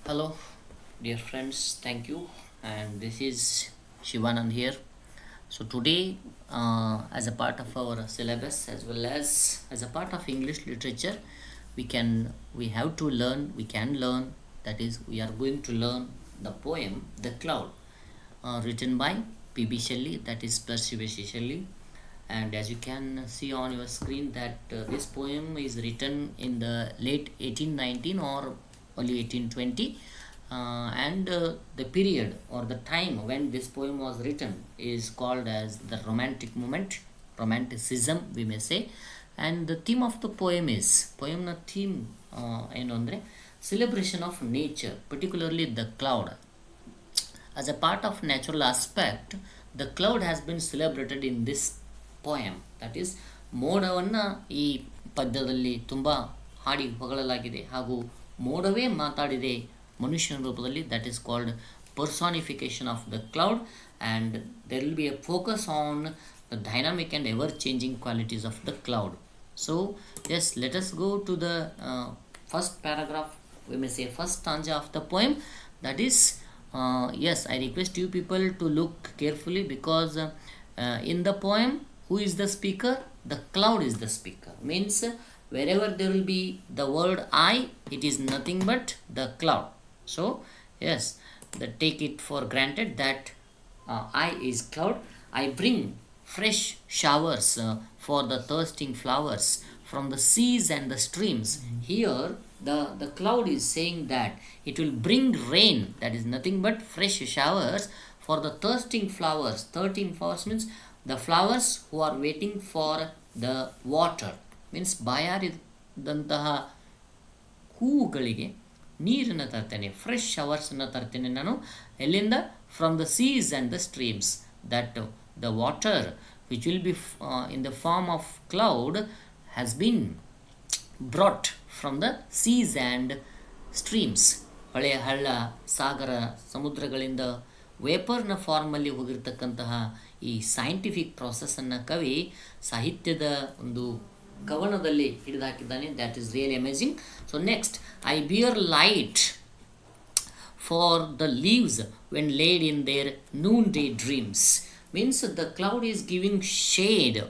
Hello, dear friends. Thank you. And this is Shivanand here. So today, as a part of our syllabus, as well as a part of English literature, we have to learn. We can learn. That is, we are going to learn the poem "The Cloud," written by P.B. Shelley. That is Percy Bysshe Shelley. And as you can see on your screen, that this poem is written in the late 1819 or early 1820, and the period or the time when this poem was written is called as the romantic moment, romanticism we may say. And the theme of the poem is poemna theme ಏನು ಅಂದರೆ celebration of nature, particularly the cloud. As a part of natural aspect, the cloud has been celebrated in this poem. That is, ಮೋಡವನ್ನು ಈ ಪದ್ಯದಲ್ಲಿ ತುಂಬ ಹಾಡಿ ಹೊಗಳಲಾಗಿದೆ ಹಾಗೂ ಮೋಡವೇ ಮಾತಾಡಿದೆ ಮನುಷ್ಯನ ರೂಪದಲ್ಲಿ. That is called personification of the cloud, and there will be a focus on the dynamic and ever changing qualities of the cloud. So yes, let us go to the first paragraph, we may say first stanza of the poem. That is, yes, I request you people to look carefully, because in the poem, who is the speaker? The cloud is the speaker. Means wherever there will be the word I, it is nothing but the cloud. So yes, take it for granted that I is cloud. I bring fresh showers for the thirsting flowers from the seas and the streams. Here the cloud is saying that it will bring rain, that is nothing but fresh showers for the thirsting flowers. 13 flowers means the flowers who are waiting for the water. Means ಬಾಯಾರಿದಂತಹ ಹೂವುಗಳಿಗೆ ನೀರನ್ನು ತರ್ತೇನೆ, fresh ಶವರ್ಸನ್ನು ತರ್ತೇನೆ ನಾನು. ಎಲ್ಲಿಂದ? From the seas and the streams. That the water which will be in the form of cloud has been brought from the seas and streams. ಹೊಳೆಯ ಹಳ್ಳ, ಸಾಗರ, ಸಮುದ್ರಗಳಿಂದ ವೇಪರ್ನ ಫಾರ್ಮಲ್ಲಿ ಹೋಗಿರ್ತಕ್ಕಂತಹ ಈ ಸೈಂಟಿಫಿಕ್ ಪ್ರಾಸೆಸ್ಸನ್ನು ಕವಿ ಸಾಹಿತ್ಯದ ಒಂದು ಕವನದಲ್ಲಿ ಹಿಡಿದು ಹಾಕಿದ್ದಾನೆ. That is really amazing. So next, I beer light for the leaves when laid in their Noon day dreams. Means the cloud is giving shade.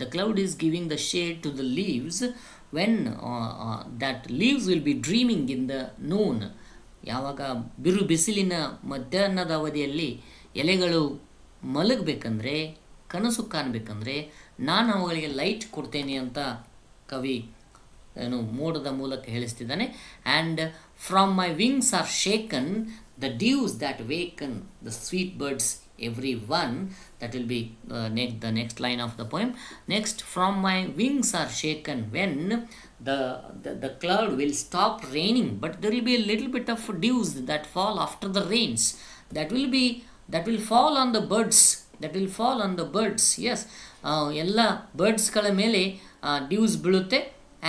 The cloud is giving the shade to the leaves when that leaves will be dreaming in the noon. ಯಾವಾಗ ಬಿರು ಬಿಸಿಲಿನ ಮಧ್ಯಾಹ್ನದ ಅವಧಿಯಲ್ಲಿ ಎಲೆಗಳು ಮಲಗಬೇಕಂದ್ರೆ, ಕನಸು ಕಾಣಬೇಕಂದ್ರೆ ನಾನು ಅವುಗಳಿಗೆ light ಕೊಡ್ತೇನೆ ಅಂತ ಕವಿ ಮೋಡದ ಮೂಲಕ ಹೇಳಿಸ್ತಿದ್ದಾನೆ. And from my wings are shaken the dews that waken the sweet birds every one. That will be the next line of the poem. Next, from my wings are shaken when the cloud will stop raining, but there will be a little bit of dews that fall after the rains. That will fall on the birds. Yes, ಎಲ್ಲ ಬರ್ಡ್ಸ್ಗಳ ಮೇಲೆ dews ಬೀಳುತ್ತೆ,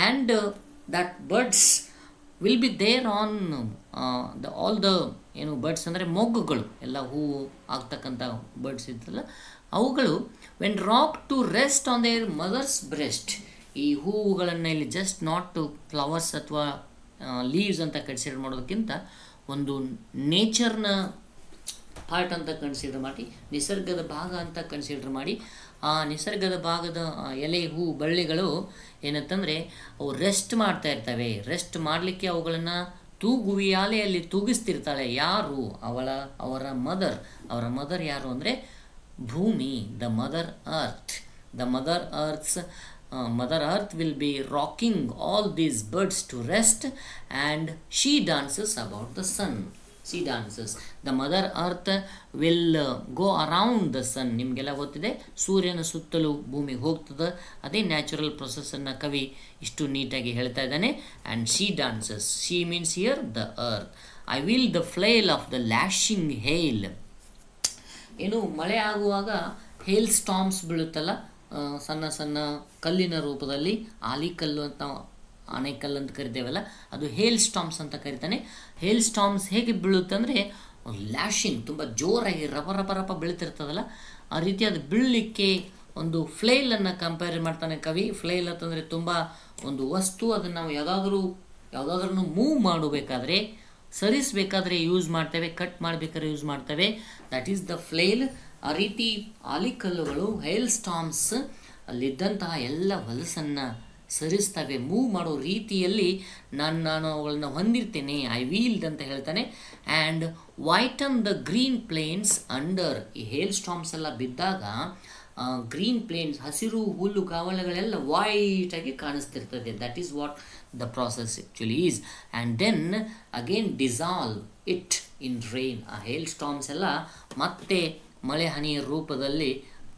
and that birds will be there on all the birds ಅಂದರೆ ಮೊಗ್ಗುಗಳು, ಎಲ್ಲ ಹೂವು ಆಗ್ತಕ್ಕಂಥ birds ಇದ್ದಲ್ಲ ಅವುಗಳು when rock to rest on their mother's breast. ಈ ಹೂವುಗಳನ್ನು ಇಲ್ಲಿ ಜಸ್ಟ್ ನಾಟ್ ಟು ಫ್ಲವರ್ಸ್ ಅಥವಾ ಲೀವ್ಸ್ ಅಂತ ಕನ್ಸಿಡರ್ ಮಾಡೋದಕ್ಕಿಂತ ಒಂದು ನೇಚರ್ನ ಪಾರ್ಟ್ ಅಂತ ಕನ್ಸಿಡರ್ ಮಾಡಿ, ನಿಸರ್ಗದ ಭಾಗ ಅಂತ ಕನ್ಸಿಡರ್ ಮಾಡಿ, ಆ ನಿಸರ್ಗದ ಭಾಗದ ಎಲೆ, ಹೂ, ಬಳ್ಳಿಗಳು ಏನಂತಂದರೆ ಅವು ರೆಸ್ಟ್ ಮಾಡ್ತಾ ಇರ್ತವೆ. ರೆಸ್ಟ್ ಮಾಡಲಿಕ್ಕೆ ಅವುಗಳನ್ನು ತೂಗುವಿಯಾಲೆಯಲ್ಲಿ ತೂಗಿಸ್ತಿರ್ತಾಳೆ. ಯಾರು? ಅವರ ಮದರ್ ಯಾರು ಅಂದರೆ ಭೂಮಿ, the mother earth. The mother earth will be rocking all these birds to rest, and she dances about the sun. She dances. The mother earth will go around the sun. ನಿಮಗೆಲ್ಲ ಗೊತ್ತಿದೆ, ಸೂರ್ಯನ ಸುತ್ತಲೂ ಭೂಮಿ ಹೋಗ್ತದೆ. ಅದೇ ನ್ಯಾಚುರಲ್ ಪ್ರೊಸೆಸ್ಸನ್ನು ಕವಿ ಇಷ್ಟು ನೀಟಾಗಿ ಹೇಳ್ತಾ ಇದ್ದಾನೆ. And she dances. She means here the earth. I wield the flail of the lashing hail. ಮಳೆ ಆಗುವಾಗ ಹೇಲ್ ಸ್ಟಾಮ್ಸ್ ಬೀಳುತ್ತಲ್ಲ, ಸಣ್ಣ ಸಣ್ಣ ಕಲ್ಲಿನ ರೂಪದಲ್ಲಿ, ಆಲಿಕಲ್ಲು ಅಂತ ಆನೆಕಲ್ಲು ಅಂತ ಕರಿತೇವಲ್ಲ, ಅದು ಹೇಲ್ ಸ್ಟಾಮ್ಸ್ ಅಂತ ಕರಿತಾನೆ. ಹೇಲ್ ಸ್ಟಾಮ್ಸ್ ಹೇಗೆ ಬೀಳುತ್ತೆ ಅಂದರೆ ಲ್ಯಾಶಿಂಗ್, ತುಂಬ ಜೋರಾಗಿ ರಪ ಬೀಳ್ತಿರ್ತದಲ್ಲ, ಆ ರೀತಿ ಅದು ಬೀಳಲಿಕ್ಕೆ ಒಂದು ಫ್ಲೇಲನ್ನು ಕಂಪೇರ್ ಮಾಡ್ತಾನೆ ಕವಿ. ಫ್ಲೇಲ್ ಅಂತಂದರೆ ತುಂಬ ಒಂದು ವಸ್ತು, ಅದನ್ನು ನಾವು ಯಾವುದಾದ್ರೂ ಮೂವ್ ಮಾಡಬೇಕಾದ್ರೆ ಸರಿಸಬೇಕಾದ್ರೆ ಯೂಸ್ ಮಾಡ್ತೇವೆ, ಕಟ್ ಮಾಡಬೇಕಾದ್ರೆ ಯೂಸ್ ಮಾಡ್ತೇವೆ. That is the flail. ಆ ರೀತಿ ಆಲಿಕಲ್ಲುಗಳು ಹೇಲ್ ಸ್ಟಾಮ್ಸ್ ಅಲ್ಲಿದ್ದಂತಹ ಎಲ್ಲ ಹೊಲಸನ್ನು ಸರಿಸ್ತವೆ. ಮೂವ್ ಮಾಡೋ ರೀತಿಯಲ್ಲಿ ನಾನು ಅವುಗಳನ್ನ ಹೊಂದಿರ್ತೇನೆ. ಐ ವೀಲ್ಡ್ ಅಂತ ಹೇಳ್ತಾನೆ. And whiten the green plains under. ಈ ಹೇಲ್ ಸ್ಟಾಮ್ಸ್ ಎಲ್ಲ ಬಿದ್ದಾಗ ಗ್ರೀನ್ ಪ್ಲೇನ್ಸ್, ಹಸಿರು ಹುಲ್ಲು ಗಾವಲುಗಳೆಲ್ಲ ವೈಟಾಗಿ ಕಾಣಿಸ್ತಿರ್ತದೆ. That is what the process actually is. And then again dissolve it in rain. ಆ ಹೇಲ್ ಸ್ಟಾಮ್ಸ್ ಎಲ್ಲ ಮತ್ತೆ ಮಳೆ ಹನಿಯ ರೂಪದಲ್ಲಿ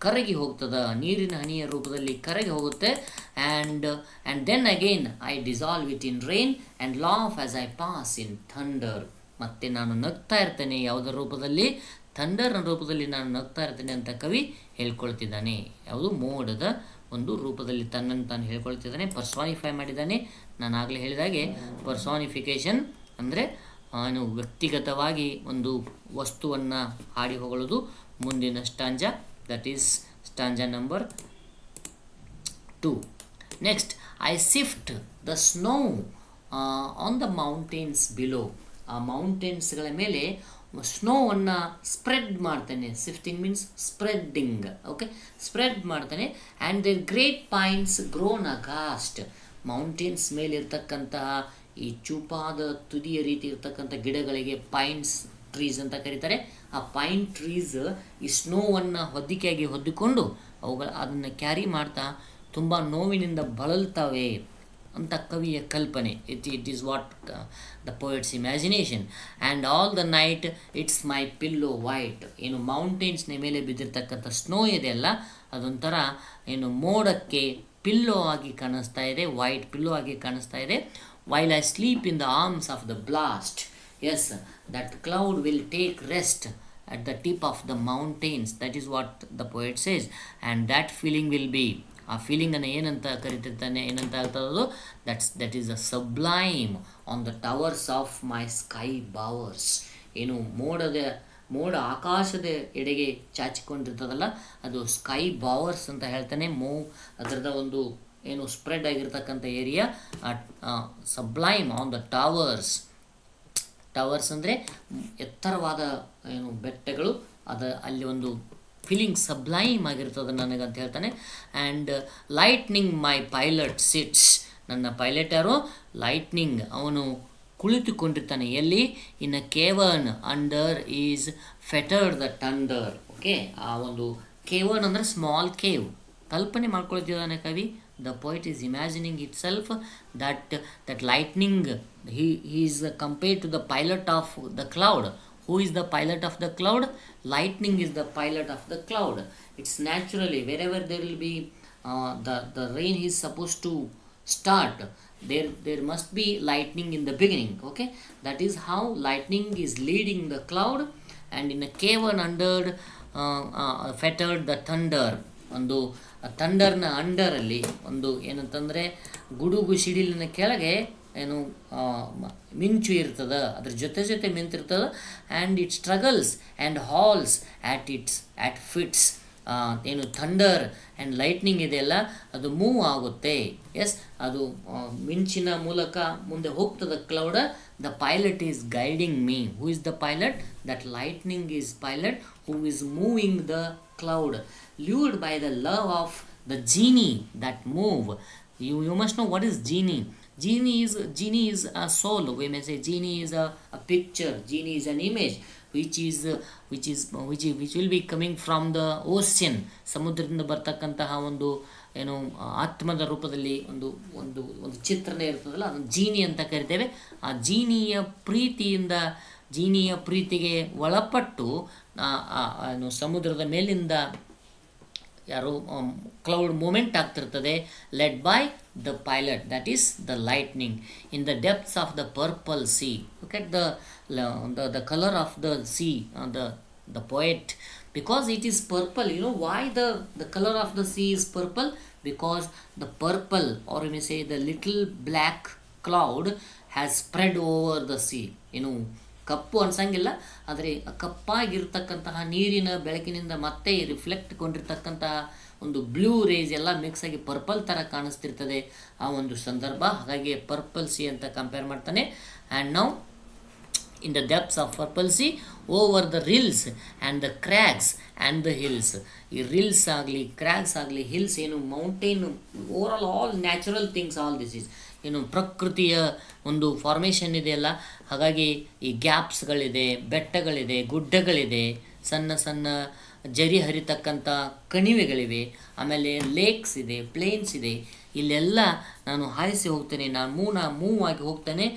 ಕರಗಿ ಹೋಗ್ತದೆ, ನೀರಿನ ಹನಿಯ ರೂಪದಲ್ಲಿ ಕರಗಿ ಹೋಗುತ್ತೆ. And then again I dissolve it in rain and laugh as I pass in thunder. ಮತ್ತು ನಾನು ನಗ್ತಾ ಇರ್ತೇನೆ. ಯಾವುದರ ರೂಪದಲ್ಲಿ? ಥಂಡರ್ನ ರೂಪದಲ್ಲಿ ನಾನು ನಗ್ತಾ ಇರ್ತೇನೆ ಅಂತ ಕವಿ ಹೇಳ್ಕೊಳ್ತಿದ್ದಾನೆ. ಯಾವುದು? ಮೋಡದ ಒಂದು ರೂಪದಲ್ಲಿ ತನ್ನನ್ನು ತಾನು ಹೇಳ್ಕೊಳ್ತಿದ್ದಾನೆ, ಪರ್ಸಾನಿಫೈ ಮಾಡಿದ್ದಾನೆ. ನಾನು ಆಗಲೇ ಹೇಳಿದಾಗೆ ಪರ್ಸಾನಿಫಿಕೇಷನ್ ಅಂದರೆ ವ್ಯಕ್ತಿಗತವಾಗಿ ಒಂದು ವಸ್ತುವನ್ನು ಹಾಡಿ ಹೊಗಳೋದು. ಮುಂದಿನ stanza, that is stanza number 2. Next, I sift the snow on the mountains below. ಆ ಮೌಂಟೇನ್ಸ್ಗಳ ಮೇಲೆ ಸ್ನೋವನ್ನು ಸ್ಪ್ರೆಡ್ ಮಾಡ್ತಾನೆ. Sifting means spreading. Okay, spread ಮಾಡ್ತಾನೆ. And there great pines groan aghast. Mountains ಮೇಲಿರ್ತಕ್ಕಂತಹ ಈ ಚೂಪಾದ ತುದಿಯ ರೀತಿ ಇರ್ತಕ್ಕಂಥ ಗಿಡಗಳಿಗೆ ಪೈನ್ಸ್ ಟ್ರೀಸ್ ಅಂತ ಕರೀತಾರೆ. ಆ ಪೈನ್ ಟ್ರೀಸ್ ಈ ಸ್ನೋವನ್ನು ಹೊದಿಕೆಯಾಗಿ ಹೊದ್ದಿಕೊಂಡು ಅದನ್ನು ಕ್ಯಾರಿ ಮಾಡ್ತಾ ತುಂಬ ನೋವಿನಿಂದ ಬಳಲ್ತವೆ ಅಂತ ಕವಿಯ ಕಲ್ಪನೆ. It is what the poets imagination. And all the night it's my pillow white. ಏನು ಮೌಂಟೇನ್ಸ್ನ ಮೇಲೆ ಬಿದ್ದಿರ್ತಕ್ಕಂಥ ಸ್ನೋ ಇದೆಯಲ್ಲ, ಅದೊಂಥರ ಏನು ಮೋಡಕ್ಕೆ ಪಿಲ್ಲೋ ಆಗಿ ಕಾಣಿಸ್ತಾ ಇದೆ, ವೈಟ್ ಪಿಲ್ಲೋ ಆಗಿ ಕಾಣಿಸ್ತಾ ಇದೆ. While I sleep in the arms of the blast. Yes, that cloud will take rest at the tip of the mountains. That is what the poet says. And that feeling will be, ಆ ಫೀಲಿಂಗನ್ನು ಏನಂತ ಕರಿತಿರ್ತಾನೆ, ಏನಂತ ಆಗ್ತದದು? That is a sublime on the towers of my sky bowers. ಏನು ಮೋಡ ಆಕಾಶದ ಎಡೆಗೆ ಚಾಚಿಕೊಂಡಿರ್ತದಲ್ಲ, ಅದು sky ಬಾವರ್ಸ್ ಅಂತ ಹೇಳ್ತಾನೆ. ಅದರದ ಒಂದು ಏನು ಸ್ಪ್ರೆಡ್ ಆಗಿರ್ತಕ್ಕಂಥ area Sublime on the towers. Towers ಅಂದರೆ ಎತ್ತರವಾದ ಏನು ಬೆಟ್ಟಗಳು, ಅಲ್ಲಿ ಒಂದು ಫೀಲಿಂಗ್ ಸಬ್ಲೈಮ್ ಆಗಿರ್ತದೆ ನನಗಂತ ಹೇಳ್ತಾನೆ. And lightning my pilot sits. ನನ್ನ ಪೈಲಟ್ ಯಾರು? ಲೈಟ್ನಿಂಗ್. ಅವನು ಕುಳಿತುಕೊಂಡಿರ್ತಾನೆ. ಎಲ್ಲಿ? In a cavern under is fettered the thunder. Okay, ಆ ಒಂದು ಕೇವರ್ನ್ ಅಂದರೆ ಸ್ಮಾಲ್ ಕೇವ್. ಕಲ್ಪನೆ ಮಾಡ್ಕೊಳ್ತಿದ್ದಾನೆ ಕವಿ. The poet is imagining itself that lightning, he is compared to the pilot of the cloud. Who is the pilot of the cloud? Lightning is the pilot of the cloud. It's naturally wherever there will be the rain is supposed to start, there must be lightning in the beginning. Okay, that is how lightning is leading the cloud. And in a cavern under fettered the thunder. ಒಂದು ಥಂಡರ್ನ ಅಂಡರಲ್ಲಿ ಒಂದು ಏನಂತಂದರೆ ಗುಡುಗು ಸಿಡಿಲಿನ ಕೆಳಗೆ ಏನು ಮಿಂಚು ಇರ್ತದೆ, ಅದ್ರ ಜೊತೆ ಮಿಂತಿರ್ತದೆ. And it struggles and howls at fits. ಏನು ಥಂಡರ್ ಆ್ಯಂಡ್ ಲೈಟ್ನಿಂಗ್ ಇದೆಯಲ್ಲ, ಅದು ಮೂವ್ ಆಗುತ್ತೆ. ಎಸ್, ಅದು ಮಿಂಚಿನ ಮೂಲಕ ಮುಂದೆ ಹೋಗ್ತದೆ Claude. The pilot is guiding me. Who is the pilot? That lightning is pilot who is moving the cloud, lured by the love of the genie that move. You must know what is genie. Genie is a soul. We may say genie is a picture. Genie is an image which will be coming from the ocean. ಸಮುದ್ರದಿಂದ ಬರ್ತಕ್ಕಂತಹ ಒಂದು ಏನು ಆತ್ಮದ ರೂಪದಲ್ಲಿ ಒಂದು ಒಂದು ಒಂದು ಚಿತ್ರಣ ಇರ್ತದಲ್ಲ, ಅದನ್ನು ಜೀನಿ ಅಂತ ಕರಿತೇವೆ. ಆ ಜೀನಿಯ ಪ್ರೀತಿಗೆ ಒಳಪಟ್ಟು ಸಮುದ್ರದ ಮೇಲಿಂದ ಯಾರು ಕ್ಲೌಡ್ ಮೂಮೆಂಟ್ ಆಗ್ತಿರ್ತದೆ. Led by the pilot, that is the lightning. In the depths of the purple sea. Look at the colour of the sea, the poet, because it is purple. You know why the color of the sea is purple? Because the purple, or you may say the little black cloud, has spread over the sea. ಕಪ್ಪು ಅನ್ಸಂಗಿಲ್ಲ, ಆದರೆ ಕಪ್ಪಾಗಿರ್ತಕ್ಕಂತಹ ನೀರಿನ ಬೆಳಕಿನಿಂದ ಮತ್ತೆ reflect ಕೊಂಡಿರ್ತಕ್ಕಂತಹ ಒಂದು blue race ಎಲ್ಲ mix ಆಗಿ purple ಥರ ಕಾಣಿಸ್ತಿರ್ತದೆ ಆ ಒಂದು ಸಂದರ್ಭ. ಹಾಗಾಗಿ ಪರ್ಪಲ್ ಸಿ ಅಂತ ಕಂಪೇರ್ ಮಾಡ್ತಾನೆ. And now in the depths of purple sea, over the rills and the crags and the hills. ಈ ರಿಲ್ಸ್ ಆಗಲಿ, ಕ್ರ್ಯಾಗ್ಸ್ ಆಗಲಿ, ಹಿಲ್ಸ್ ಏನು, mountain, overall all natural things, all this is ಏನು ಪ್ರಕೃತಿಯ ಒಂದು ಫಾರ್ಮೇಷನ್ ಇದೆಯಲ್ಲ. ಹಾಗಾಗಿ ಈ ಗ್ಯಾಪ್ಸ್ಗಳಿದೆ, ಬೆಟ್ಟಗಳಿದೆ, ಗುಡ್ಡಗಳಿದೆ, ಸಣ್ಣ ಸಣ್ಣ ಜರಿ ಹರಿತಕ್ಕಂಥ ಕಣಿವೆಗಳಿವೆ, ಆಮೇಲೆ ಲೇಕ್ಸ್ ಇದೆ, ಪ್ಲೇನ್ಸ್ ಇದೆ. ಇಲ್ಲೆಲ್ಲ ನಾನು ಹಾಯಿಸಿ ಹೋಗ್ತೇನೆ, ನಾನು ಮೂವ್ ಆಗಿ ಹೋಗ್ತೇನೆ.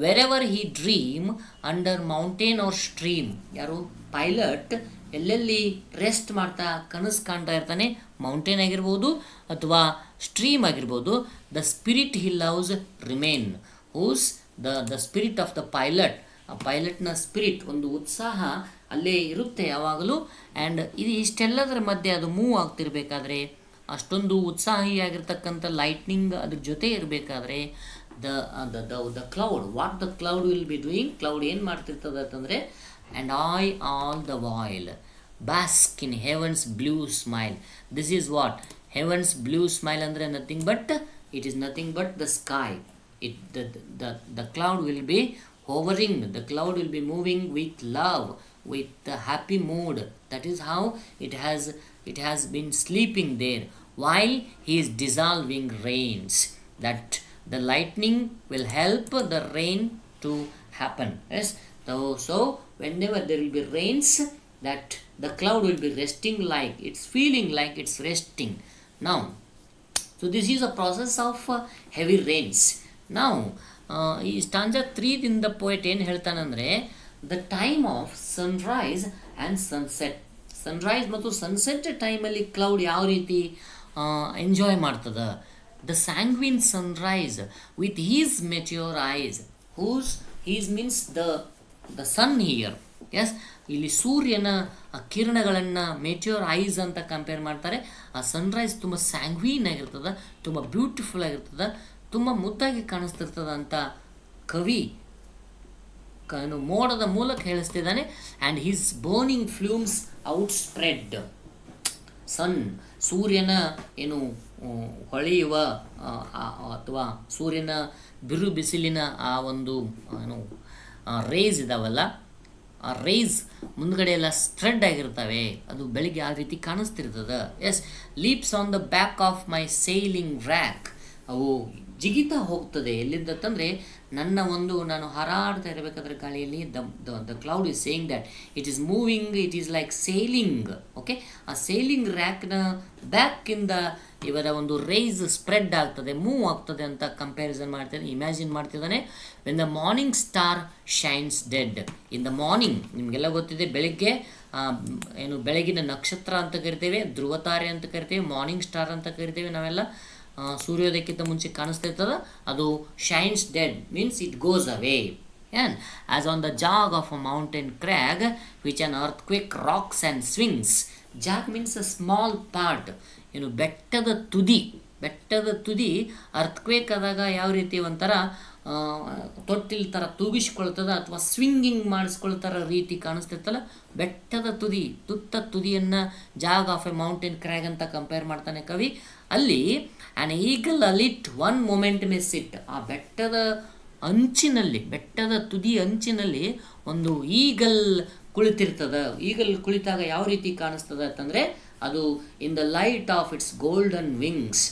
Wherever he dream under mountain or stream. ಯಾರು ಪೈಲಟ್ ಎಲ್ಲೆಲ್ಲಿ ರೆಸ್ಟ್ ಮಾಡ್ತಾ ಕನಸು ಕಾಣ್ತಾ ಇರ್ತಾನೆ, ಮೌಂಟೇನ್ ಆಗಿರ್ಬೋದು ಅಥವಾ ಸ್ಟ್ರೀಮ್ ಆಗಿರ್ಬೋದು, the spirit he loves remain. Whose the spirit of the pilot, ಆ ಪೈಲಟ್ನ ಸ್ಪಿರಿಟ್, ಒಂದು ಉತ್ಸಾಹ ಅಲ್ಲೇ ಇರುತ್ತೆ ಯಾವಾಗಲೂ. ಆ್ಯಂಡ್ ಇದು ಇಷ್ಟೆಲ್ಲದರ ಮಧ್ಯೆ ಅದು ಮೂವ್ ಆಗ್ತಿರ್ಬೇಕಾದ್ರೆ, ಅಷ್ಟೊಂದು ಉತ್ಸಾಹಿಯಾಗಿರ್ತಕ್ಕಂಥ ಲೈಟ್ನಿಂಗ್ ಅದ್ರ ಜೊತೆ ಇರಬೇಕಾದ್ರೆ, the cloud, what the cloud will be doing, cloud ಏನು ಮಾಡ್ತಿರ್ತದೆ ಅಂತಂದರೆ, and I all the vial bask in heaven's blue smile. This is what heaven's blue smile andre nothing but, it is nothing but the sky. The cloud will be hovering, the cloud will be moving with love, with the happy mood. That is how it has been sleeping there while he is dissolving rains. That the lightning will help the rain to happen. Yes, so whenever there will be rains, that the cloud will be resting, like it's feeling like it's resting now. So this is a process of heavy rains. Now ಈ ಸ್ಟಾಂಜಾ 3 ದಿಂದ poet ಏನು ಹೇಳ್ತಾನಂದರೆ, the time of sunrise and sunset. Sunrise ಮತ್ತು sunset ಟೈಮಲ್ಲಿ cloud ಯಾವ ರೀತಿ enjoy ಮಾಡ್ತದೆ. The sanguine sunrise with his mature eyes. His means the sun here. Yes, ಇಲ್ಲಿ ಸೂರ್ಯನ ಕಿರಣಗಳನ್ನು ಮೆಚ್ಯೂರ್ ಐಸ್ ಅಂತ ಕಂಪೇರ್ ಮಾಡ್ತಾರೆ. ಆ ಸನ್ರೈಸ್ ತುಂಬ ಸ್ಯಾಂಗ್ವೀನ್ ಆಗಿರ್ತದೆ, ತುಂಬ ಬ್ಯೂಟಿಫುಲ್ ಆಗಿರ್ತದೆ, ತುಂಬ ಮುದ್ದಾಗಿ ಕಾಣಿಸ್ತಿರ್ತದೆ ಅಂತ ಕವಿ ಮೋಡದ ಮೂಲಕ ಹೇಳಿಸ್ತಿದ್ದಾನೆ. And his burning plumes out spread. Sun, ಸೂರ್ಯನ ಏನು ಹೊಳೆಯುವ ಅಥವಾ ಸೂರ್ಯನ ಬಿರು ಬಿಸಿಲಿನ ಆ ಒಂದು ಏನು ರೇಸ್ ಇದಾವಲ್ಲ, ಆ ರೇಸ್ ಮುಂದ್ಗಡೆ ಎಲ್ಲ ಸ್ಪ್ರೆಡ್ ಆಗಿರ್ತವೆ. ಅದು ಬೆಳಿಗ್ಗೆ ಆ ರೀತಿ ಕಾಣಿಸ್ತಿರ್ತದೆ. Yes, leaps on the back of my sailing rack. ಅವು ಜಿಗಿತಾ ಹೋಗ್ತದೆ. ಎಲ್ಲಿಂದ ತಂದರೆ ನಾನು ಹಾರಾಡ್ತಾ ಇರಬೇಕಾದ್ರೆ ಗಾಳಿಯಲ್ಲಿ the cloud is saying that it is moving, it is like sailing. Okay, ಆ ಸೇಲಿಂಗ್ ರ್ಯಾಕ್ನ ಬ್ಯಾಕಿಂದ ಇವರ ಒಂದು ರೇಸ್ ಸ್ಪ್ರೆಡ್ ಆಗ್ತದೆ, ಮೂವ್ ಆಗ್ತದೆ ಅಂತ ಕಂಪ್ಯಾರಿಸನ್ ಮಾಡ್ತಿದ್ದಾನೆ, ಇಮ್ಯಾಜಿನ್ ಮಾಡ್ತಿದ್ದಾನೆ. When the morning star shines dead. In the morning, ನಿಮಗೆಲ್ಲ ಗೊತ್ತಿದೆ, ಬೆಳಗ್ಗೆ ಬೆಳಗಿನ ನಕ್ಷತ್ರ ಅಂತ ಕರಿತೇವೆ, ಧ್ರುವತಾರೆ ಅಂತ ಕರಿತೇವೆ, ಮಾರ್ನಿಂಗ್ ಸ್ಟಾರ್ ಅಂತ ಕರಿತೇವೆ ನಾವೆಲ್ಲ. ಸೂರ್ಯೋದಯಕ್ಕಿಂತ ಮುಂಚೆ ಕಾಣಿಸ್ತಾ ಇರ್ತದೆ, ಅದು shines dead means it goes away. And as on the jag of a mountain crag which an earthquake rocks and swings. Jag means a small part. ಬೆಟ್ಟದ ತುದಿ ಅರ್ಥ್ಕ್ವೇಕ್ ಆದಾಗ ಯಾವ ರೀತಿ ಒಂಥರ ತೊಟ್ಟಿಲ್ ಥರ ತೂಗಿಸ್ಕೊಳ್ತದ ಅಥವಾ ಸ್ವಿಂಗಿಂಗ್ ಮಾಡಿಸ್ಕೊಳ್ತಾರ ರೀತಿ ಕಾಣಿಸ್ತಿರ್ತಲ್ಲ, ಬೆಟ್ಟದ ತುದಿಯನ್ನು jag of a mountain crag ಅಂತ ಕಂಪೇರ್ ಮಾಡ್ತಾನೆ ಕವಿ. ಅಲ್ಲಿ an eagle alit one moment may sit. ಆ ಬೆಟ್ಟದ ತುದಿ ಅಂಚಿನಲ್ಲಿ ಒಂದು ಈಗಲ್ ಕುಳಿತಿರ್ತದ. ಈಗಲ್ ಕುಳಿತಾಗ ಯಾವ ರೀತಿ ಕಾಣಿಸ್ತದ ಅಂತಂದರೆ, ಅದು in the light of its golden wings.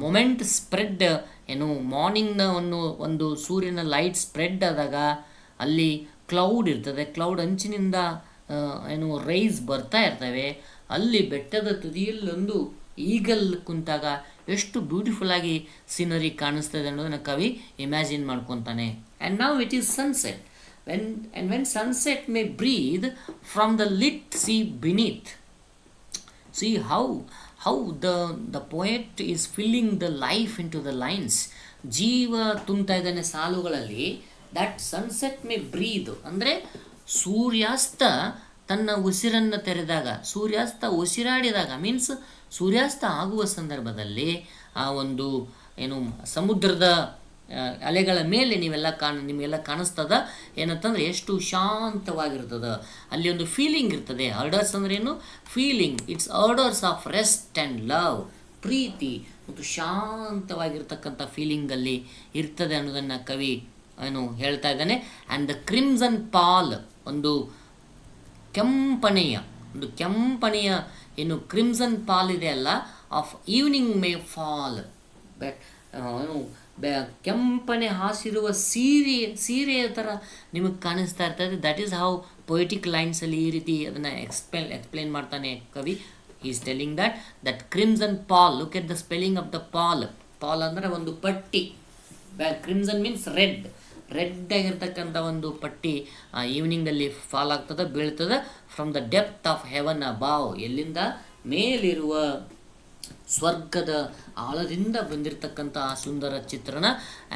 Moment spread ಮಾರ್ನಿಂಗ್ನ ಒಂದು ಸೂರ್ಯನ ಲೈಟ್ ಸ್ಪ್ರೆಡ್ ಆದಾಗ ಅಲ್ಲಿ ಕ್ಲೌಡ್ ಇರ್ತದೆ, ಕ್ಲೌಡ್ ಅಂಚಿನಿಂದ ರೈಸ್ ಬರ್ತಾ ಇರ್ತವೆ. ಅಲ್ಲಿ ಬೆಟ್ಟದ ತುದಿಯಲ್ಲೊಂದು ಈಗಲ್ ಕುಂತಾಗ ಎಷ್ಟು ಬ್ಯೂಟಿಫುಲ್ ಆಗಿ ಸೀನರಿ ಕಾಣಿಸ್ತದೆ ಅನ್ನೋದನ್ನು ಕವಿ ಇಮ್ಯಾಜಿನ್ ಮಾಡ್ಕೊತಾನೆ. And now it is sunset. when sunset may breathe from the lit sea beneath. See how the poet is filling the life into the lines. ಜೀವ ತುಂಬ್ತಾ ಇದ್ದಾನೆ ಸಾಲುಗಳಲ್ಲಿ. ದಟ್ ಸನ್ಸೆಟ್ ಮೇ ಬ್ರೀದ್ ಅಂದರೆ ಸೂರ್ಯಾಸ್ತ ತನ್ನ ಉಸಿರನ್ನು ತೆರೆದಾಗ, ಸೂರ್ಯಾಸ್ತ ಉಸಿರಾಡಿದಾಗ ಮೀನ್ಸ್ ಸೂರ್ಯಾಸ್ತ ಆಗುವ ಸಂದರ್ಭದಲ್ಲಿ ಆ ಒಂದು ಸಮುದ್ರದ ಅಲೆಗಳ ಮೇಲೆ ನಿಮಗೆಲ್ಲ ಕಾಣಿಸ್ತದ ಏನಂತಂದರೆ ಎಷ್ಟು ಶಾಂತವಾಗಿರ್ತದೆ. ಅಲ್ಲಿ ಒಂದು ಫೀಲಿಂಗ್ ಇರ್ತದೆ. ಆರ್ಡರ್ಸ್ ಅಂದ್ರೆ ಏನು? Feeling. It's ardours of rest and love. ಪ್ರೀತಿ ಮತ್ತು ಶಾಂತವಾಗಿರ್ತಕ್ಕಂಥ ಫೀಲಿಂಗಲ್ಲಿ ಇರ್ತದೆ ಅನ್ನೋದನ್ನು ಕವಿ ಏನು ಹೇಳ್ತಾ ಇದ್ದಾನೆ. ಆ್ಯಂಡ್ ದ ಕ್ರಿಮ್ಸನ್ ಪಾಲ್, ಒಂದು ಕೆಂಪನೆಯ ಏನು ಕ್ರಿಮ್ಸನ್ ಪಾಲ್ ಇದೆ ಅಲ್ಲ, ಆಫ್ ಈವ್ನಿಂಗ್ ಮೇ ಫಾಲ್, ಕೆಂಪನೆ ಹಾಸಿರುವ ಸೀರೆಯ ಥರ ನಿಮಗೆ ಕಾಣಿಸ್ತಾ ಇರ್ತದೆ. ದಟ್ ಈಸ್ ಹೌ ಪೊಯಿಟಿಕ್ ಲೈನ್ಸಲ್ಲಿ ಈ ರೀತಿ ಅದನ್ನು ಎಕ್ಸ್ಪ್ಲೇನ್ ಮಾಡ್ತಾನೆ ಕವಿ. he is telling that crimson pall, look at the spelling of the pall ಅಂದರೆ ಒಂದು ಪಟ್ಟಿ. crimson means ರೆಡ್ ಆಗಿರ್ತಕ್ಕಂಥ ಒಂದು ಪಟ್ಟಿ ಈವ್ನಿಂಗಲ್ಲಿ ಫಾಲ್ ಆಗ್ತದೆ, ಬೀಳ್ತದೆ. From the depth of haven above, ಎಲ್ಲಿಂದ ಮೇಲಿರುವ ಸ್ವರ್ಗದ ಆಳದಿಂದ ಬಂದಿರತಕ್ಕಂಥ ಸುಂದರ ಚಿತ್ರಣ.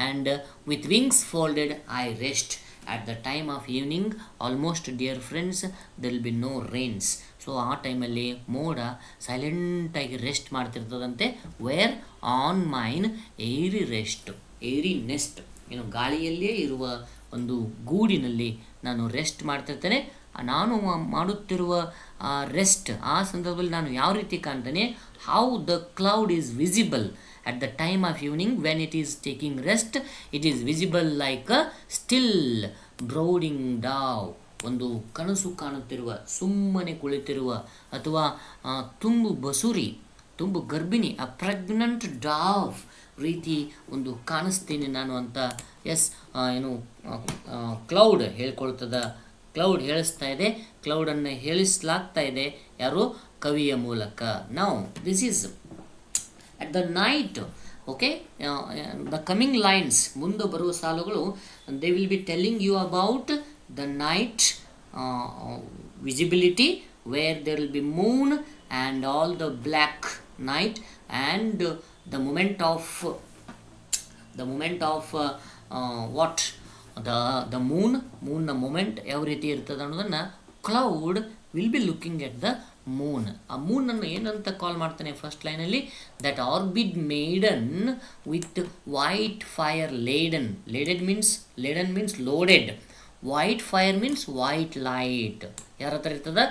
And with wings folded I rest at the time of evening almost, dear friends, there will be no rains. So ಆ ಟೈಮಲ್ಲಿ ಮೋಡ ಸೈಲೆಂಟಾಗಿ ರೆಸ್ಟ್ ಮಾಡ್ತಿರ್ತದಂತೆ. ವೇರ್ ಆನ್ ಮೈನ್ ಏರಿ ನೆಸ್ಟ್, ಏನು ಗಾಳಿಯಲ್ಲೇ ಇರುವ ಒಂದು ಗೂಡಿನಲ್ಲಿ ನಾನು ರೆಸ್ಟ್ ಮಾಡ್ತಿರ್ತೇನೆ. ನಾನು ಮಾಡುತ್ತಿರುವ ರೆಸ್ಟ್ ಆ ಸಂದರ್ಭದಲ್ಲಿ ನಾನು ಯಾವ ರೀತಿ ಕಾಣ್ತೇನೆ, how the cloud is visible at the time of evening when it is taking rest, it is visible like a still brooding dove, ಒಂದು ಕನಸು ಕಾಣುತ್ತಿರುವ, ಸುಮ್ಮನೆ ಕುಳಿತಿರುವ ಅಥವಾ ತುಂಬು ಗರ್ಭಿಣಿ, ಅ ಪ್ರೆಗ್ನೆಂಟ್ ಡಾವ್ ರೀತಿ ಒಂದು ಕಾಣಿಸ್ತೀನಿ ನಾನು ಅಂತ ಏನು ಕ್ಲೌಡ್ ಹೇಳ್ಕೊಳ್ತದ. ಕ್ಲೌಡ್ ಹೇಳಿಸ್ತಾ ಇದೆ, ಕ್ಲೌಡನ್ನು ಹೇಳಿಸಲಾಗ್ತಾ ಇದೆ ಯಾರು, ಕವಿಯ ಮೂಲಕ. Now this is at the night, okay, the coming lines, ಮುಂದೆ ಬರುವ ಸಾಲುಗಳು, they will be telling you about the night visibility, where there will be moon and all the black night, and the moment of what the moon ನ moment ಯಾವ ರೀತಿ ಇರ್ತದೆ ಅನ್ನೋದನ್ನು cloud will be looking at the moon. ಆ ಮೂನನ್ನು ಏನಂತ call ಮಾಡ್ತಾನೆ first ಲೈನಲ್ಲಿ, that orbed maiden with white fire laden means loaded, white fire means white light. ಯಾರ ಹತ್ರ ಇರ್ತದ,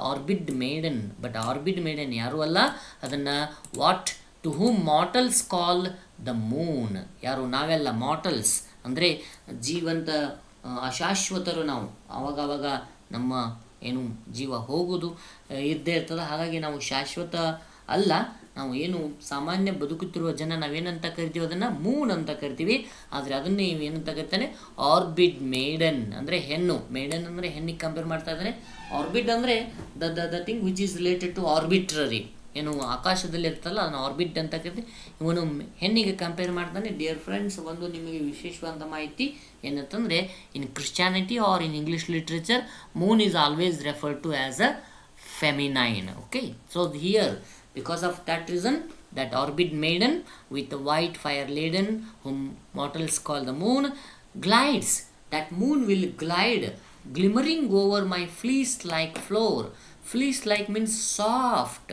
orbed maiden. But orbed maiden ಯಾರು ಅಲ್ಲ, ಅದನ್ನು what to whom mortals call the moon. ಯಾರು, ನಾವೆಲ್ಲ ಮಾರ್ಟಲ್ಸ್ ಅಂದರೆ ಜೀವಂತ ಅಶಾಶ್ವತರು ನಾವು. ಆವಾಗ ನಮ್ಮ ಏನು ಜೀವ ಹೋಗೋದು ಇದ್ದೇ ಇರ್ತದೆ. ಹಾಗಾಗಿ ನಾವು ಶಾಶ್ವತ ಅಲ್ಲ, ನಾವು ಏನು ಸಾಮಾನ್ಯ ಬದುಕುತ್ತಿರುವ ಜನ ನಾವೇನಂತ ಕರಿತೀವಿ, ಅದನ್ನು ಮೂನ್ ಅಂತ ಕರಿತೀವಿ. ಆದರೆ ಅದನ್ನೇ ಏನಂತ ಕರಿತಾನೆ, ಆರ್ಬಿಡ್ ಮೇಡನ್ ಅಂದರೆ ಹೆಣ್ಣು. ಮೇಡನ್ ಅಂದರೆ ಹೆಣ್ಣಿಗೆ ಕಂಪೇರ್ ಮಾಡ್ತಾ ಇದ್ದಾರೆ. ಆರ್ಬಿಡ್ ಅಂದರೆ the thing which is related to arbitrary, ಏನು ಆಕಾಶದಲ್ಲಿ ಇರ್ತಲ್ಲ ಅದನ್ನು ಆರ್ಬಿಟ್ ಅಂತ ಕರಿತೀವಿ. ಇವನು ಹೆಣ್ಣಿಗೆ ಕಂಪೇರ್ ಮಾಡ್ತಾನೆ. ಡಿಯರ್ ಫ್ರೆಂಡ್ಸ್, ಒಂದು ನಿಮಗೆ ವಿಶೇಷವಾದ ಮಾಹಿತಿ ಏನಂತಂದರೆ, in Christianity or in English literature, moon is always referred to as a feminine. Okay, so here because of that reason, that orbit maiden with the white fire laden, whom mortals call the moon, glides. That moon will glide, glimmering over my fleece like floor. Fleece like means soft.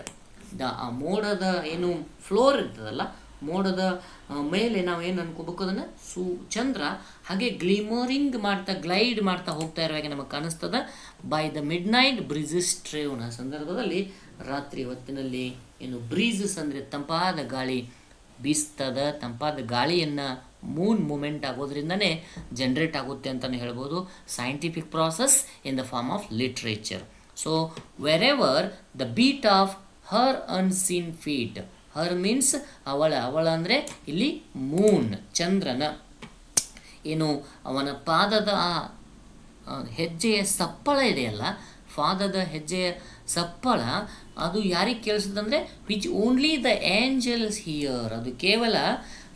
The ಮೋಡದ ಏನು floor ಇರ್ತದಲ್ಲ, ಮೋಡದ ಮೇಲೆ ನಾವು ಏನು ಅನ್ಕೋಬೇಕು, ಅದನ್ನು ಚಂದ್ರ ಹಾಗೆ glide ಮಾಡ್ತಾ ಹೋಗ್ತಾ ಇರುವಾಗ ನಮಗೆ ಕಾಣಿಸ್ತದ. ಬೈ ದ ಮಿಡ್ ನೈಟ್ ಬ್ರೀಸಸ್ ಟ್ರೇವ್ನ ಸಂದರ್ಭದಲ್ಲಿ, ರಾತ್ರಿ ಹೊತ್ತಿನಲ್ಲಿ ಏನು ಬ್ರೀಸಸ್ ಅಂದರೆ ತಂಪಾದ ಗಾಳಿ ಬೀಸ್ತದ. ತಂಪಾದ ಗಾಳಿಯನ್ನು ಮೂನ್ ಮೂಮೆಂಟ್ ಆಗೋದ್ರಿಂದನೇ ಜನ್ರೇಟ್ ಆಗುತ್ತೆ ಅಂತಲೇ ಹೇಳ್ಬೋದು. Scientific process in the form of literature. So wherever the beat of her unseen feet, her means ಅವಳ ಅಂದರೆ ಇಲ್ಲಿ ಮೂನ್, ಚಂದ್ರನ ಏನು ಅವನ ಪಾದದ ಹೆಜ್ಜೆಯ ಸಪ್ಪಳ ಇದೆಯಲ್ಲ, ಪಾದದ ಹೆಜ್ಜೆಯ ಸಪ್ಪಳ, ಅದು ಯಾರಿಗೆ ಕೇಳಿಸುತ್ತಂದರೆ which only the angels hear, ಅದು ಕೇವಲ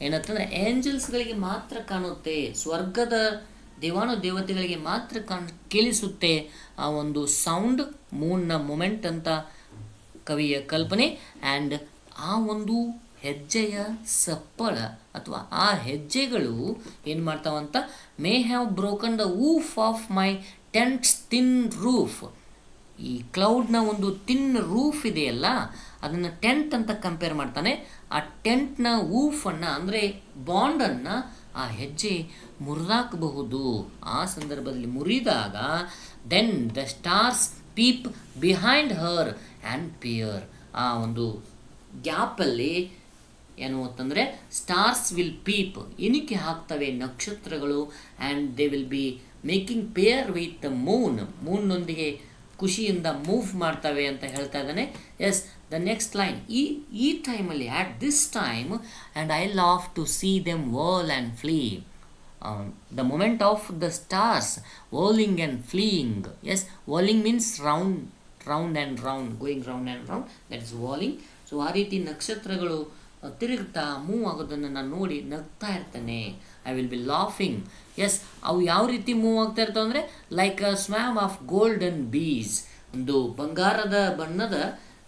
ಏನಂತಂದರೆ ಏಂಜಲ್ಸ್ಗಳಿಗೆ ಮಾತ್ರ ಕಾಣುತ್ತೆ, ಸ್ವರ್ಗದ ದೇವಾನು ದೇವತೆಗಳಿಗೆ ಮಾತ್ರ ಕೇಳಿಸುತ್ತೆ ಆ ಒಂದು ಸೌಂಡ್, ಮೂನ್ನ ಮೂಮೆಂಟ್ ಅಂತ ಕವಿಯ ಕಲ್ಪನೆ. ಆ್ಯಂಡ್ ಆ ಒಂದು ಹೆಜ್ಜೆಯ ಸಪ್ಪಳ ಅಥವಾ ಆ ಹೆಜ್ಜೆಗಳು ಏನು ಮಾಡ್ತಾವಂತ, may have broken the woof of my tent's thin roof. ಈ ಕ್ಲೌಡ್ನ ಒಂದು ಥಿನ್ ರೂಫ್ ಇದೆಯಲ್ಲ, ಅದನ್ನು ಟೆಂಟ್ ಅಂತ ಕಂಪೇರ್ ಮಾಡ್ತಾನೆ. ಆ ಟೆಂಟ್ನ ವೂಫನ್ನು ಅಂದರೆ ಬಾಂಡನ್ನು ಆ ಹೆಜ್ಜೆ ಮುರಿದಾಕಬಹುದು. ಆ ಸಂದರ್ಭದಲ್ಲಿ ಮುರಿದಾಗ, then the stars peep behind her and peer, ಆ ಒಂದು ಗ್ಯಾಪಲ್ಲಿ ಏನು ಅಂತಂದರೆ ಸ್ಟಾರ್ಸ್ ವಿಲ್ ಪೀಪ್, ಇಣಿಕೆ ಹಾಕ್ತವೆ ನಕ್ಷತ್ರಗಳು, and they will be making pair with the ಮೂನ್ನೊಂದಿಗೆ ಖುಷಿಯಿಂದ ಮೂವ್ ಮಾಡ್ತವೆ ಅಂತ ಹೇಳ್ತಾ ಇದ್ದಾನೆ. ಎಸ್, ದ ನೆಕ್ಸ್ಟ್ ಲೈನ್, ಈ ಟೈಮಲ್ಲಿ at this time and I love to see them whirl and flee. The moment of the stars whirling and fleeing. Yes, whirling means round and round, going round and round, that is whirling. So ಆ ರೀತಿ ನಕ್ಷತ್ರಗಳು ತಿರುಗ್ತಾ move ಆಗೋದನ್ನು ನಾನು ನೋಡಿ ನಗ್ತಾ ಇರ್ತೇನೆ. I will be laughing. Yes, ಅವು ಯಾವ ರೀತಿ ಮೂವ್ ಆಗ್ತಾ ಇರ್ತಾವೆ ಅಂದರೆ like a swarm of golden bees, ಒಂದು ಬಂಗಾರದ ಬಣ್ಣದ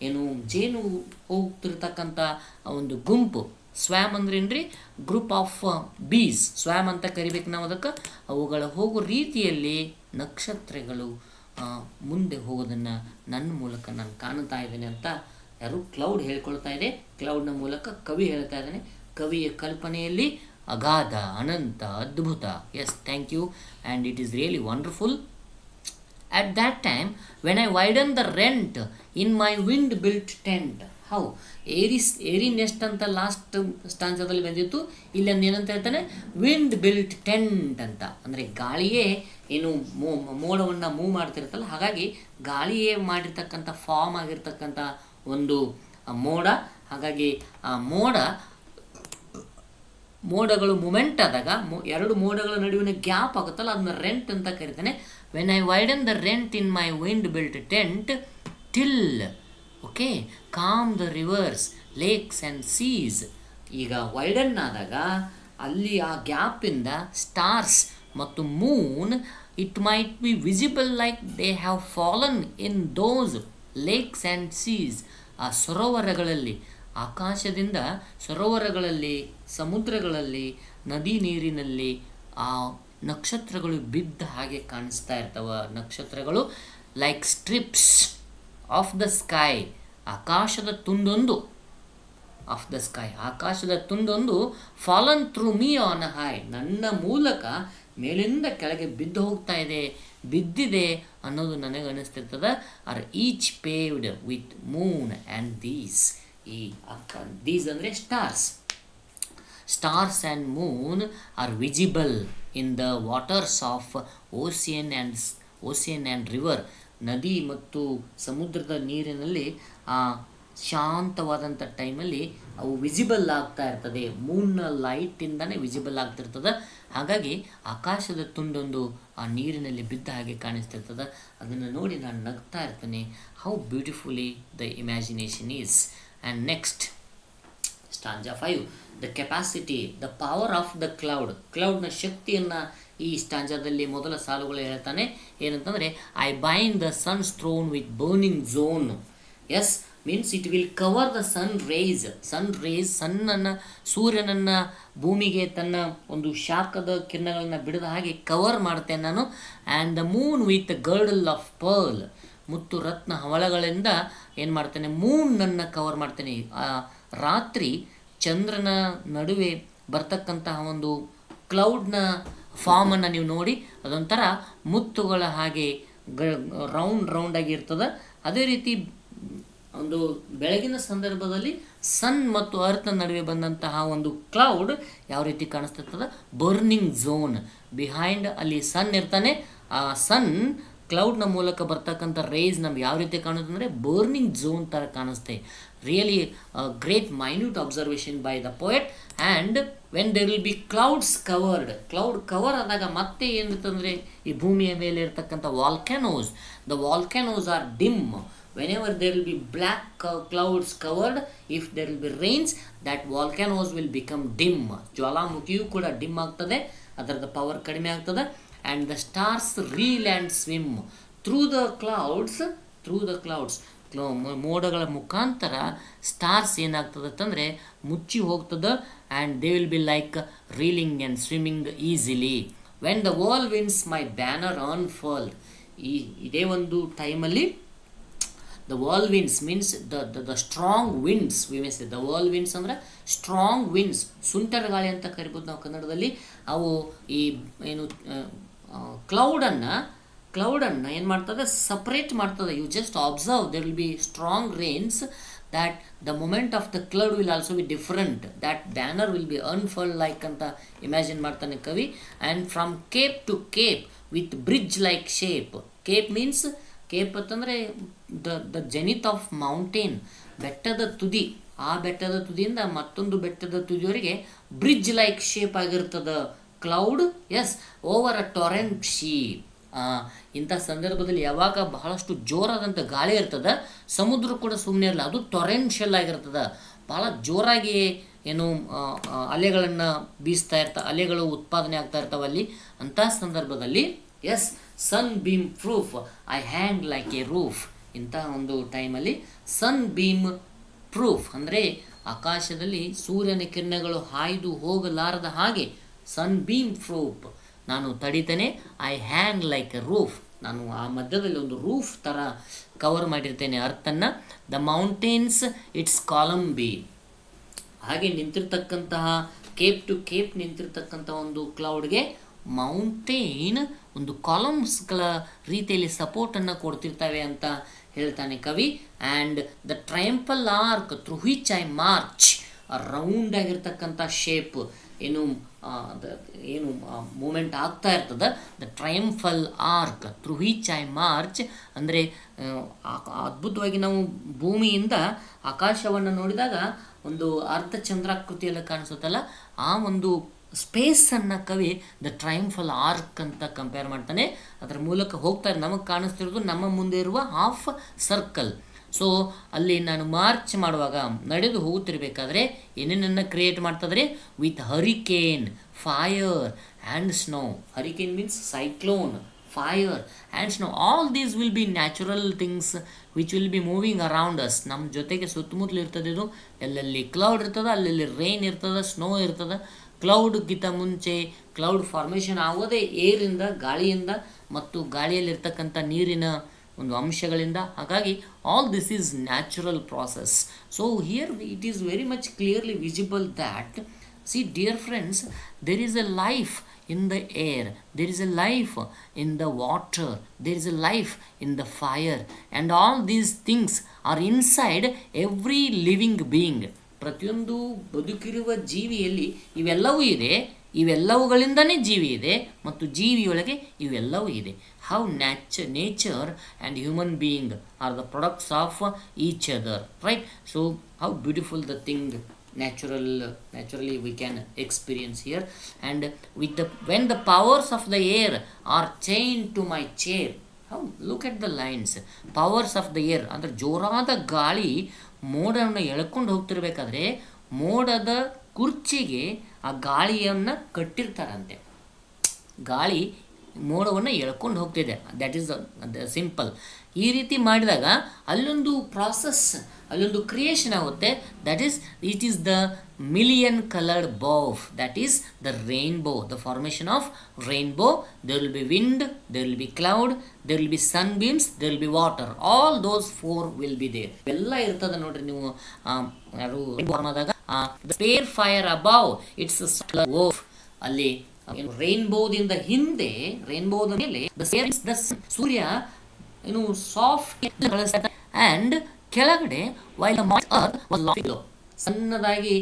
ಏನು ಜೇನು ಹೋಗ್ತಿರ್ತಕ್ಕಂಥ ಒಂದು ಗುಂಪು. ಸ್ವ್ಯಾಮ್ ಅಂದ್ರೇನ್ರಿ, ಗ್ರೂಪ್ ಆಫ್ ಬೀಸ್, ಸ್ವ್ಯಾಮ್ ಅಂತ ಕರಿಬೇಕು ನಾವು ಅದಕ್ಕೆ. ಅವುಗಳ ಹೋಗೋ ರೀತಿಯಲ್ಲಿ ನಕ್ಷತ್ರಗಳು ಮುಂದೆ ಹೋಗೋದನ್ನು ನನ್ನ ಮೂಲಕ ನಾನು ಕಾಣ್ತಾ ಇದ್ದೇನೆ ಅಂತ ಯಾರು ಕ್ಲೌಡ್ ಹೇಳ್ಕೊಳ್ತಾ ಇದೆ. ಕ್ಲೌಡ್ನ ಮೂಲಕ ಕವಿ ಹೇಳ್ತಾ ಇದ್ದಾನೆ. ಕವಿಯ ಕಲ್ಪನೆಯಲ್ಲಿ ಅಗಾಧ, ಅನಂತ, ಅದ್ಭುತ. Yes, thank you, and it is really wonderful. At that time, when I widened the rent in my wind-built tent. How ಏರಿ ನೆಸ್ಟ್ ಅಂತ ಲಾಸ್ಟ್ ಸ್ಟಾಂಜದಲ್ಲಿ ಬಂದಿತ್ತು. ಇಲ್ಲಿ ಒಂದು ಏನಂತ ಹೇಳ್ತಾನೆ, ವಿಂಡ್ ಬಿಲ್ಟ್ ಟೆಂಟ್ ಅಂತ. ಅಂದರೆ ಗಾಳಿಯೇ ಏನು ಮೋಡವನ್ನು ಮೂವ್ ಮಾಡ್ತಿರ್ತಲ್ಲ, ಹಾಗಾಗಿ ಗಾಳಿಯೇ ಮಾಡಿರ್ತಕ್ಕಂಥ ಫಾರ್ಮ್ ಆಗಿರ್ತಕ್ಕಂಥ ಒಂದು ಮೋಡ. ಹಾಗಾಗಿ ಆ ಮೋಡಗಳು ಮೂಮೆಂಟ್ ಆದಾಗ ಎರಡು ಮೋಡಗಳ ನಡುವಿನ ಗ್ಯಾಪ್ ಆಗುತ್ತಲ್ಲ, ಅದನ್ನ ರೆಂಟ್ ಅಂತ ಕರಿತಾನೆ. When I widen the rent in my wind built tent till okay calm the rivers lakes and seas. ಈಗ ವೈಡನ್ ಆದಾಗ ಅಲ್ಲಿ ಆ ಗ್ಯಾಪಿಂದ ಸ್ಟಾರ್ಸ್ ಮತ್ತು moon it might be visible like they have fallen in those lakes and seas. ಆ ಸರೋವರಗಳಲ್ಲಿ, ಆಕಾಶದಿಂದ ಸರೋವರಗಳಲ್ಲಿ, ಸಮುದ್ರಗಳಲ್ಲಿ, ನದಿ ನೀರಿನಲ್ಲಿ ಆ ನಕ್ಷತ್ರಗಳು ಬಿದ್ದ ಹಾಗೆ ಕಾಣಿಸ್ತಾ ಇರ್ತವ. ನಕ್ಷತ್ರಗಳು like strips of the sky, ಆಕಾಶದ ತುಂಡೊಂದು, ಆಫ್ ದ ಸ್ಕೈ ಆಕಾಶದ ತುಂಡೊಂದು, fallen through me on high, ನನ್ನ ಮೂಲಕ ಮೇಲಿಂದ ಕೆಳಗೆ ಬಿದ್ದಿದೆ ಅನ್ನೋದು ನನಗೆ ಅನಿಸ್ತಿರ್ತದೆ. Are each paved with moon and these. These ಅಂದರೆ stars and moon are visible in the waters of ocean and river. ನದಿ ಮತ್ತು ಸಮುದ್ರದ ನೀರಿನಲ್ಲಿ ಆ ಶಾಂತವಾದಂಥ ಟೈಮಲ್ಲಿ ಅವು ವಿಸಿಬಲ್ ಆಗ್ತಾ ಇರ್ತದೆ. ಮೂನ್ನ ಲೈಟಿಂದನೇ ವಿಸಿಬಲ್ ಆಗ್ತಿರ್ತದೆ. ಹಾಗಾಗಿ ಆಕಾಶದ ತುಂಡೊಂದು ಆ ನೀರಿನಲ್ಲಿ ಬಿದ್ದ ಹಾಗೆ ಕಾಣಿಸ್ತಿರ್ತದೆ. ಅದನ್ನು ನೋಡಿ ನಾನು ನಗ್ತಾ ಇರ್ತೇನೆ. How beautifully the imagination is. And next stanza 5, the capacity, the power of the cloud. ಕ್ಲೌಡ್ನ ಶಕ್ತಿಯನ್ನು ಈ ಸ್ಟಾಂಜಾದಲ್ಲಿ ಮೊದಲ ಸಾಲುಗಳು ಹೇಳ್ತಾನೆ. ಏನಂತಂದರೆ, I bind the sun's throne with burning zone. Yes, means it will cover the sun rays. ಸೂರ್ಯನನ್ನು ಭೂಮಿಗೆ ತನ್ನ ಒಂದು ಶಾಖದ ಕಿರಣಗಳನ್ನು ಬಿಡದ ಹಾಗೆ ಕವರ್ ಮಾಡ್ತೇನೆ ನಾನು. And the moon with girdle of pearl, ಮುತ್ತು ರತ್ನ ಹವಳಗಳಿಂದ ಏನು ಮಾಡ್ತೇನೆ, ಮೂನನ್ನು ಕವರ್ ಮಾಡ್ತೇನೆ. ರಾತ್ರಿ ಚಂದ್ರನ ನಡುವೆ ಬರ್ತಕ್ಕಂತಹ ಒಂದು ಕ್ಲೌಡ್ನ ಫಾರ್ಮನ್ನು ನೀವು ನೋಡಿ, ಅದೊಂಥರ ಮುತ್ತುಗಳ ಹಾಗೆ ರೌಂಡ್ ಆಗಿರ್ತದೆ. ಅದೇ ರೀತಿ ಒಂದು ಬೆಳಗಿನ ಸಂದರ್ಭದಲ್ಲಿ ಸನ್ ಮತ್ತು ಅರ್ತ್ ನಡುವೆ ಬಂದಂತಹ ಒಂದು ಕ್ಲೌಡ್ ಯಾವ ರೀತಿ ಕಾಣಿಸ್ತಿರ್ತದೆ, ಬರ್ನಿಂಗ್ ಝೋನ್. ಬಿಹೈಂಡ್ ಅಲ್ಲಿ ಸನ್ ಇರ್ತಾನೆ. ಆ ಸನ್ ಕ್ಲೌಡ್ನ ಮೂಲಕ ಬರ್ತಕ್ಕಂಥ ರೇಸ್ ನಮ್ಗೆ ಯಾವ ರೀತಿ ಕಾಣುತ್ತೆ ಅಂದರೆ ಬರ್ನಿಂಗ್ ಝೋನ್ ಥರ ಕಾಣಿಸ್ತೆ. Really great minute observation by the poet. And when there will be clouds covered, cloud cover ಆದಾಗ ಮತ್ತೆ ಏನಿರ್ತಂದರೆ ಈ ಭೂಮಿಯ ಮೇಲೆ ಇರ್ತಕ್ಕಂಥ volcanoes, the volcanoes are dim. Whenever there will be black clouds covered, if there will be rains, that volcanoes will become dim. ಜ್ವಾಲಾಮುಖಿಯು ಕೂಡ dim ಆಗ್ತದೆ, ಅದರದ ಪವರ್ ಕಡಿಮೆ ಆಗ್ತದೆ. And the stars reel and swim through the clouds. ಮೋಡಗಳ ಮುಖಾಂತರ stars ಏನಾಗ್ತದೆ ಅಂತಂದರೆ ಮುಚ್ಚಿ ಹೋಗ್ತದೆ. And they will be like reeling and swimming easily. When the whirlwinds my banner unfurled. ಇದೇ ಒಂದು ಟೈಮಲ್ಲಿ the whirlwinds means the strong winds, we may say. the whirlwinds ಅಂದರೆ ಸ್ಟ್ರಾಂಗ್ ವಿಂಡ್ಸ್, ಸುಂಟರ ಗಾಳಿ ಅಂತ ಕರಿಬೋದು ನಾವು ಕನ್ನಡದಲ್ಲಿ. ಅವು ಈ ಏನು ಕ್ಲೌಡನ್ನು ಏನು ಮಾಡ್ತದೆ, ಸಪ್ರೇಟ್ ಮಾಡ್ತದೆ. You just observe, there will be strong rains that the moment of the cloud will also be different, that banner will be unfurled like anta imagine ಮಾಡ್ತಾನೆ ಕವಿ. and from cape to cape with bridge like shape. cape means cape ಅಂತಂದರೆ the zenith of mountain, ಬೆಟ್ಟದ ತುದಿ. ಆ ಬೆಟ್ಟದ ತುದಿಯಿಂದ ಮತ್ತೊಂದು ಬೆಟ್ಟದ ತುದಿಯವರೆಗೆ ಬ್ರಿಡ್ಜ್ ಲೈಕ್ ಶೇಪ್ ಆಗಿರ್ತದೆ cloud. Yes, over a torrent sea. ಇಂಥ ಸಂದರ್ಭದಲ್ಲಿ ಯಾವಾಗ ಬಹಳಷ್ಟು ಜೋರಾದಂಥ ಗಾಳಿ ಇರ್ತದೆ, ಸಮುದ್ರ ಕೂಡ ಸುಮ್ಮನೆ ಇರಲ್ಲ, ಅದು ಟೊರೆನ್ಷಿಯಲ್ ಆಗಿರ್ತದೆ. ಭಾಳ ಜೋರಾಗಿ ಏನು ಅಲೆಗಳನ್ನು ಬೀಸ್ತಾ ಅಲೆಗಳು ಉತ್ಪಾದನೆ ಆಗ್ತಾ ಇರ್ತಾವೆ ಅಲ್ಲಿ. ಅಂಥ ಸಂದರ್ಭದಲ್ಲಿ yes, sunbeam proof I hang like a roof. ಇಂಥ ಒಂದು ಟೈಮಲ್ಲಿ ಸನ್ ಬೀಮ್ ಪ್ರೂಫ್ ಅಂದರೆ ಆಕಾಶದಲ್ಲಿ ಸೂರ್ಯನ ಕಿರಣಗಳು ಹಾಯ್ದು ಹೋಗಲಾರದ ಹಾಗೆ ಸನ್ ಬೀಮ್ ಪ್ರೂಫ್ ನಾನು ತಡಿತೇನೆ. I hang like a roof, ನಾನು ಆ ಮಧ್ಯದಲ್ಲಿ ಒಂದು ರೂಫ್ ಥರ ಕವರ್ ಮಾಡಿರ್ತೇನೆ ಅರ್ಥನ್ನು. The mountains its column beam. ಹಾಗೆ ನಿಂತಿರ್ತಕ್ಕಂತಹ ಕೇಪ್ ಟು ಕೇಪ್ ನಿಂತಿರ್ತಕ್ಕಂಥ ಒಂದು ಕ್ಲೌಡ್ಗೆ ಮೌಂಟೇನ್ ಒಂದು ಕಾಲಮ್ಸ್ಗಳ ರೀತಿಯಲ್ಲಿ ಸಪೋರ್ಟನ್ನು ಕೊಡ್ತಿರ್ತವೆ ಅಂತ ಹೇಳ್ತಾನೆ ಕವಿ. And the triumphal arch through which I march, round ಆಗಿರ್ತಕ್ಕಂಥ ಶೇಪ್ ಏನು ಮೂಮೆಂಟ್ ಆಗ್ತಾ ಇರ್ತದೆ. The triumphal arch through which I march ಅಂದರೆ ಅದ್ಭುತವಾಗಿ ನಾವು ಭೂಮಿಯಿಂದ ಆಕಾಶವನ್ನು ನೋಡಿದಾಗ ಒಂದು ಅರ್ಧ ಚಂದ್ರಾಕೃತಿಯಲ್ಲಿ ಕಾಣಿಸುತ್ತಲ್ಲ, ಆ ಒಂದು ಸ್ಪೇಸನ್ನು ಕವಿ ದ ಟ್ರಯಂಫಲ್ ಆರ್ಕ್ ಅಂತ ಕಂಪೇರ್ ಮಾಡ್ತಾನೆ. ಅದರ ಮೂಲಕ ಹೋಗ್ತಾರೆ, ನಮಗೆ ಕಾಣಿಸ್ತಿರೋದು ನಮ್ಮ ಮುಂದೆ ಇರುವ ಹಾಫ್ ಸರ್ಕಲ್. ಸೊ ಅಲ್ಲಿ ನಾನು ಮಾರ್ಚ್ ಮಾಡುವಾಗ ನಡೆದು ಹೋಗುತ್ತಿರಬೇಕಾದ್ರೆ ಏನೇನನ್ನು ಕ್ರಿಯೇಟ್ ಮಾಡ್ತದ್ರೆ, with hurricane, fire and snow. Hurricane means cyclone, fire and snow. All these will be natural things which will be moving around us. ನಮ್ಮ ಜೊತೆಗೆ ಸುತ್ತಮುತ್ತಲು ಇರ್ತದೆ. ಇದು ಎಲ್ಲೆಲ್ಲಿ ಕ್ಲೌಡ್ ಇರ್ತದೆ ಅಲ್ಲೆಲ್ಲಿ ರೈನ್ ಇರ್ತದೆ, ಸ್ನೋ ಇರ್ತದೆ. ಕ್ಲೌಡ್ಗಿಂತ ಮುಂಚೆ ಕ್ಲೌಡ್ ಫಾರ್ಮೇಷನ್ ಆಗೋದೇ ಏರಿಂದ, ಗಾಳಿಯಿಂದ ಮತ್ತು ಗಾಳಿಯಲ್ಲಿರ್ತಕ್ಕಂಥ ನೀರಿನ ಒಂದು ಅಂಶಗಳಿಂದ. ಹಾಗಾಗಿ all this is natural process. So here it is very much clearly visible that, see dear friends, there is a life in the air, there is a life in the water, there is a life in the fire, and all these things are inside every living being. ಪ್ರತಿಯೊಂದು ಬದುಕಿರುವ ಜೀವಿಯಲ್ಲಿ ಇವೆಲ್ಲವೂ ಇದೆ, ಇವೆಲ್ಲವುಗಳಿಂದನೇ ಜೀವಿ ಇದೆ ಮತ್ತು ಜೀವಿಯೊಳಗೆ ಇವೆಲ್ಲವೂ ಇದೆ. How nature and human being are the products of each other, right? So how beautiful the thing naturally we can experience here. And with when the powers of the air are chained to my chair, how look at the lines, powers of the air ಅಂದ್ರೆ ಜೋರಾದ ಗಾಳಿ ಮೋಡವನ್ನು ಎಳ್ಕೊಂಡು ಹೋಗ್ತಿರ್ಬೇಕಾದ್ರೆ ಮೋಡದ ಕುರ್ಚಿಗೆ ಆ ಗಾಳಿಯನ್ನು ಕಟ್ಟಿರ್ತಾರಂತೆ. ಗಾಳಿ ಮೋಡವನ್ನು ಎಳ್ಕೊಂಡು ಹೋಗ್ತಿದೆ, ದ್ಯಾಟ್ ಈಸ್ ದ ಸಿಂಪಲ್. ಈ ರೀತಿ ಮಾಡಿದಾಗ ಅಲ್ಲೊಂದು ಪ್ರಾಸೆಸ್, ಅಲ್ಲೊಂದು ಕ್ರಿಯೇಷನ್ ಆಗುತ್ತೆ. That is it is the million coloured bow, that is the rainbow, the formation of rainbow. There will be wind, there will be cloud, there will be sunbeams, there will be water. All those four will be there. ಎಲ್ಲ ಇರ್ತದೆ ನೋಡ್ರಿ. ನೀವು ಯಾರು ಆದಾಗ spare fire above it's ಅಲ್ಲಿ ರೈನ್ಬೋದಿಂದ ಹಿಂದೆ, ರೈನ್ಬೋದ ಮೇಲೆ ಸೂರ್ಯ ಏನು ಸಾಫ್ಟ್ ಆ್ಯಂಡ್ ಕೆಳಗಡೆ ವೈಲ್ ಸಣ್ಣದಾಗಿ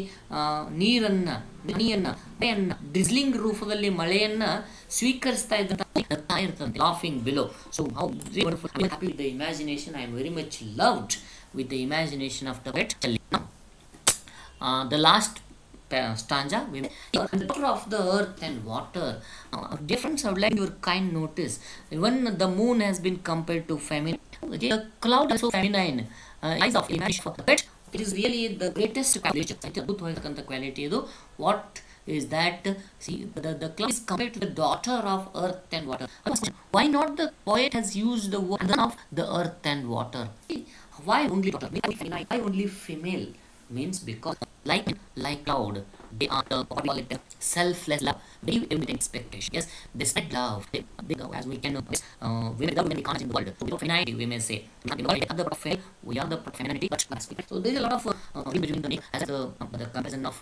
ನೀರನ್ನು ಡ್ರಿಸ್ಲಿಂಗ್ ರೂಪದಲ್ಲಿ ಮಳೆಯನ್ನು ಸ್ವೀಕರಿಸ್ತಾ ಇರ್ತಂತೆ, laughing below. So how happy with the imagination. I am very much loved with the imagination of the wet. The last stanza, the daughter of the earth and water. Difference I would like your kind notice. When the moon has been compared to feminine, the cloud is so feminine. Eyes of image for the pet. It is really the greatest quality. ಅದ್ಭುತವಾಗಿರ್ತಕ್ಕಂಥ quality ಇದು. What is that? See, the cloud is compared to the daughter of earth and water. Why not the poet has used the word of the earth and water? Why only daughter? Why only female? Means because like cloud, they are the selfless love. They live with expectation. Yes, they spread love. They as we can women without many cons in the world. So without femininity, we may say we are the femininity, but so there is a lot of between the as the comparison of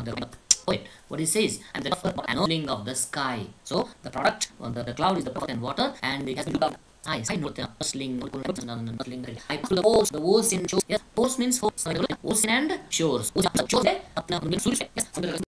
the poet. What he says, and the annulling of the sky. So the product, the cloud is the earth and water, and it has been I know the hustling, hustling. I put the ocean shores. Yes, ocean means ocean and shores. Shores, अपना